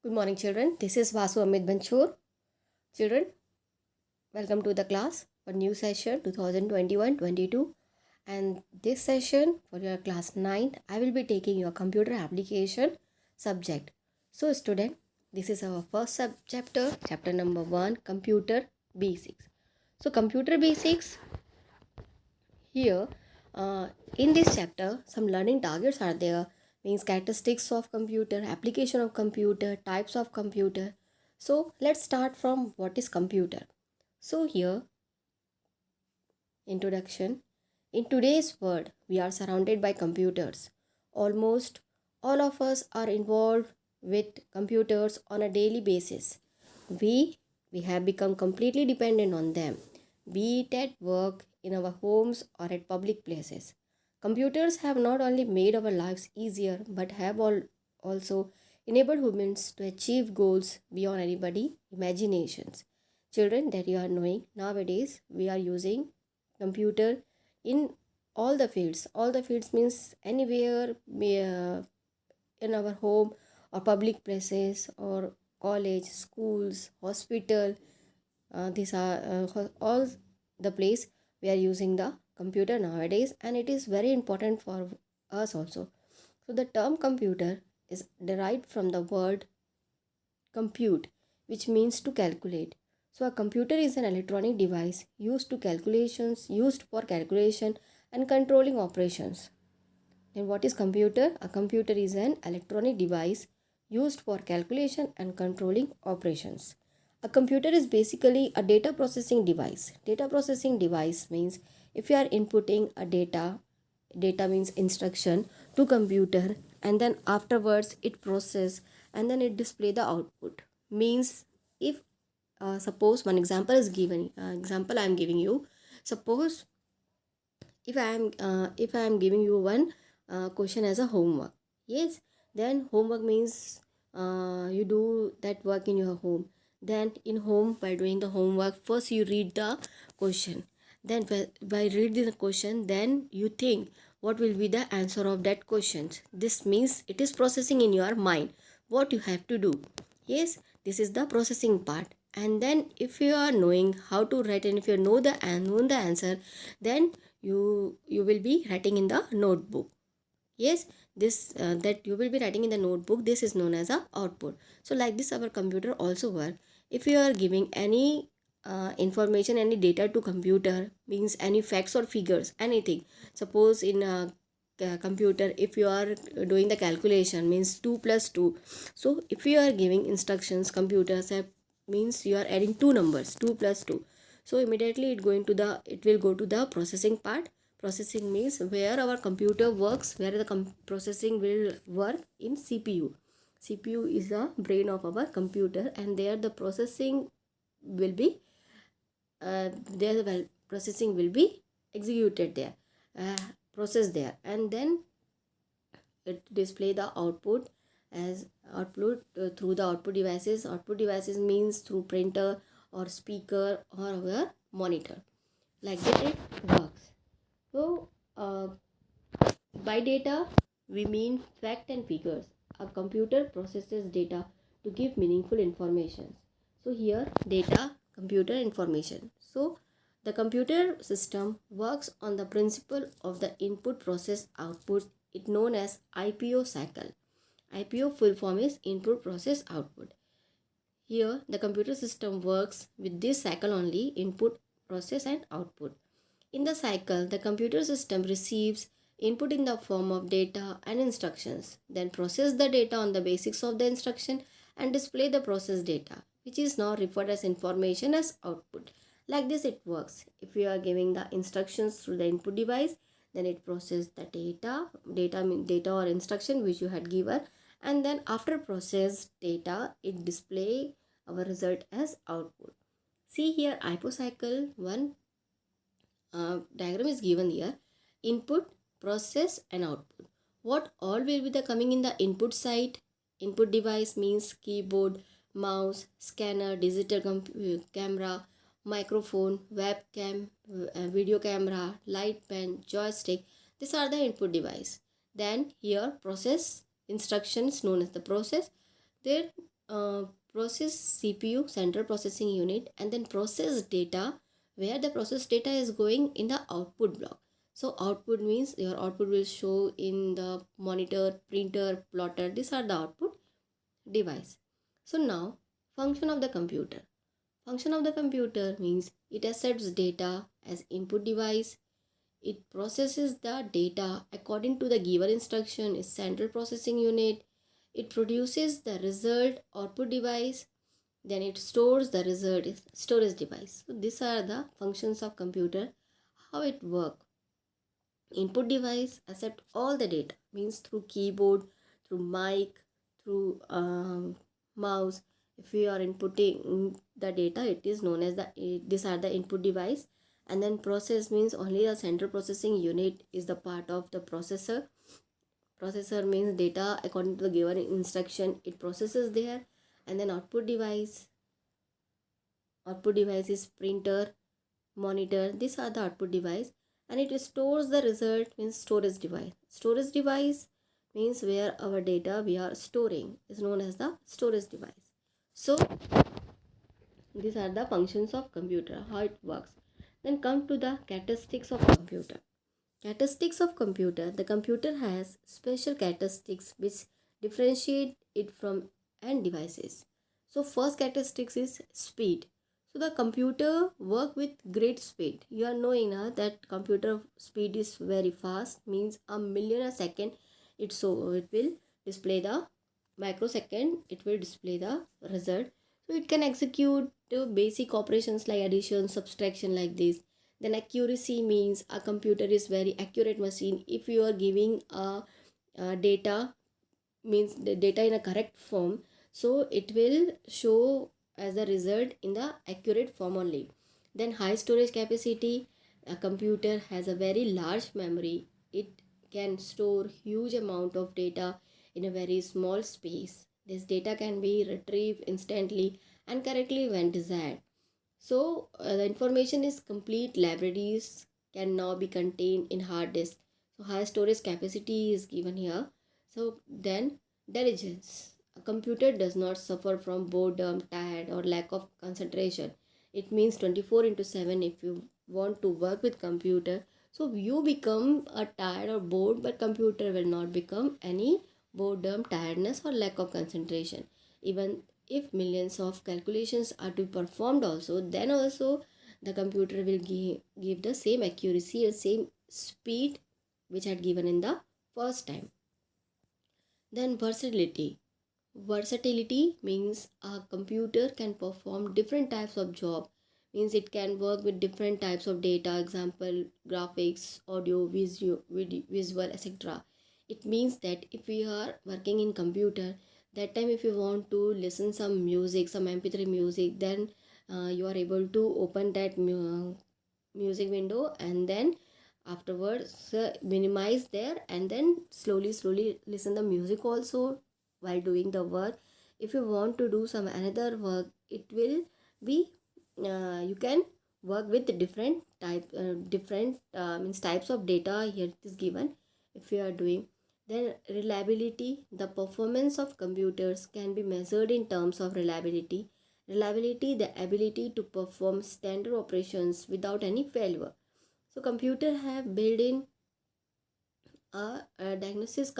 Good morning, children. This is Vasu Amit Banchur. Children, welcome to the class for new session 2021-22. And this session for your class 9th, I will be taking your computer application subject. So, student, this is our first chapter, chapter number 1, computer basics. So, computer basics here, in this chapter, some learning targets are there, means characteristics of computer, application of computer, types of computer. So let's start from what is computer. So here, introduction. In today's world, we are surrounded by computers. Almost all of us are involved with computers on a daily basis. We we have become completely dependent on them, be it at work, in our homes, or at public places. Computers have not only made our lives easier but have also enabled humans to achieve goals beyond anybody's imaginations. Children, that you are knowing, nowadays we are using computer in all the fields. All the fields means anywhere, in our home or public places or college, schools, hospital. These are all the place we are using the computer nowadays, and it is very important for us also. So the term computer is derived from the word compute, which means to calculate. So a computer is an electronic device used for calculation and controlling operations. Then what is computer? A computer is an electronic device used for calculation and controlling operations. A computer is basically a data processing device. Data processing device means if you are inputting a data means instruction to computer, and then afterwards it process and then it display the output. Means if suppose one example is given, example I am giving you. Suppose if I am giving you one question as a homework. Yes, then homework means you do that work in your home. Then in home, by doing the homework, first you read the question. Then by reading the question, then you think what will be the answer of that question. This means it is processing in your mind what you have to do. Yes, this is the processing part. And then if you are knowing how to write and if you know the answer, then you will be writing in the notebook. Yes, this that you will be writing in the notebook, this is known as a output. So like this our computer also work. If you are giving any information, any data to computer, means any facts or figures, anything. Suppose in a computer, if you are doing the calculation, means 2 plus 2. So if you are giving instructions, computers have, means you are adding two numbers, 2 plus 2. So immediately it will go to the processing part. Processing means where our computer works, where the processing will work in CPU. CPU is the brain of our computer, and there the processing will be processing will be executed there, processed there, and then it display the output as output through the output devices. Output devices means through printer or speaker or our monitor. Like that it works. So by data, we mean fact and figures. A computer processes data to give meaningful information. So here, data, computer information. So the computer system works on the principle of the input process output. It known as IPO cycle. IPO full form is input process output. Here, the computer system works with this cycle only: input, process, and output. In the cycle, the computer system receives input in the form of data and instructions, then process the data on the basis of the instruction and display the processed data, which is now referred as information as output. Like this it works. If you are giving the instructions through the input device, then it processes the data or instruction which you had given, and then after processed data, it display our result as output. See here, hypocycle 1 diagram is given here: input, process, and output. What all will be the coming in the input side? Input device means keyboard, mouse, scanner, digital camera, microphone, webcam, video camera, light pen, joystick. These are the input device. Then here process instructions known as the process. There process CPU, central processing unit, and then process data, where the process data is going in the output block. So output means your output will show in the monitor, printer, plotter. These are the output device. So now, function of the computer. Function of the computer means it accepts data as input device. It processes the data according to the given instruction is central processing unit. It produces the result output device. Then it stores the result is storage device. So these are the functions of computer. How it work? Input device accept all the data, means through keyboard, through mic, through mouse. If you are inputting the data, it is known as these are the input device. And then process means only the central processing unit is the part of the processor. Processor means data according to the given instruction it processes there. And then output device is printer, monitor. These are the output device. And it stores the result means storage device. Storage device means where our data we are storing is known as the storage device. So these are the functions of computer, how it works. Then come to the characteristics of computer. Characteristics of computer. The computer has special characteristics which differentiate it from end devices. So first characteristics is speed. So the computer work with great speed. You are knowing now that computer speed is very fast, means a million a second. It will display the microsecond. It will display the result. So it can execute basic operations like addition, subtraction like this. Then accuracy means a computer is very accurate machine. If you are giving a data, means the data in a correct form, so it will show as a result in the accurate form only. Then high storage capacity. A computer has a very large memory. It can store huge amount of data in a very small space. This data can be retrieved instantly and correctly when desired. So the information is complete. Libraries can now be contained in hard disk. So high storage capacity is given here. So then diligence. A computer does not suffer from boredom, tired, or lack of concentration. It means 24 into 7 if you want to work with computer. So you become a tired or bored, but computer will not become any boredom, tiredness, or lack of concentration. Even if millions of calculations are to be performed also, then also the computer will give the same accuracy and same speed which had given in the first time. Then versatility means a computer can perform different types of job, means it can work with different types of data, example graphics, audio, visual, etc. It means that if we are working in computer, that time if you want to listen some music, some mp3 music, then you are able to open that music window, and then afterwards minimize there, and then slowly listen the music also while doing the work. If you want to do some another work, it will be you can work with different means types of data here it is given if you are doing. Then reliability. The performance of computers can be measured in terms of reliability. Reliability, the ability to perform standard operations without any failure. So computer have built in a diagnosis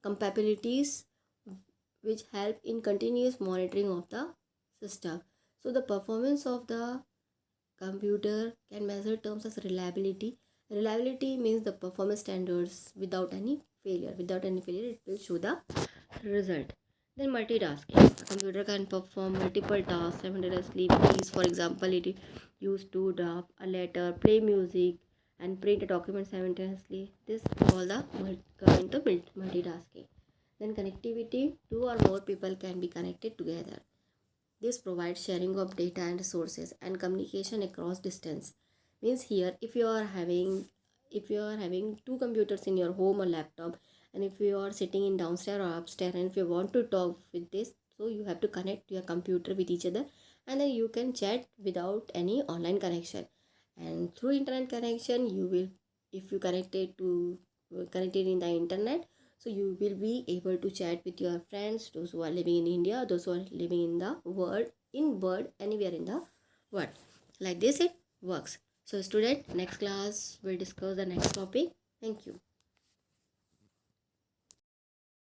compatibilities which help in continuous monitoring of the system. So the performance of the computer can measure terms as reliability. Reliability means the performance standards without any failure. Without any failure, it will show the result. Then multitasking. A computer can perform multiple tasks simultaneously. Please, for example, it is used to draft a letter, play music, and print a document simultaneously. This is all the coming to multitasking. Then connectivity. Two or more people can be connected together. This provides sharing of data and resources and communication across distance. Means here if you are having two computers in your home or laptop, and if you are sitting in downstairs or upstairs, and if you want to talk with this, so you have to connect your computer with each other, and then you can chat without any online connection. And through internet connection, you will, if you connected in the internet, So you will be able to chat with your friends, those who are living in India, those who are living in the world, anywhere in the world. Like this it works. So student, next class we'll discuss the next topic. Thank you.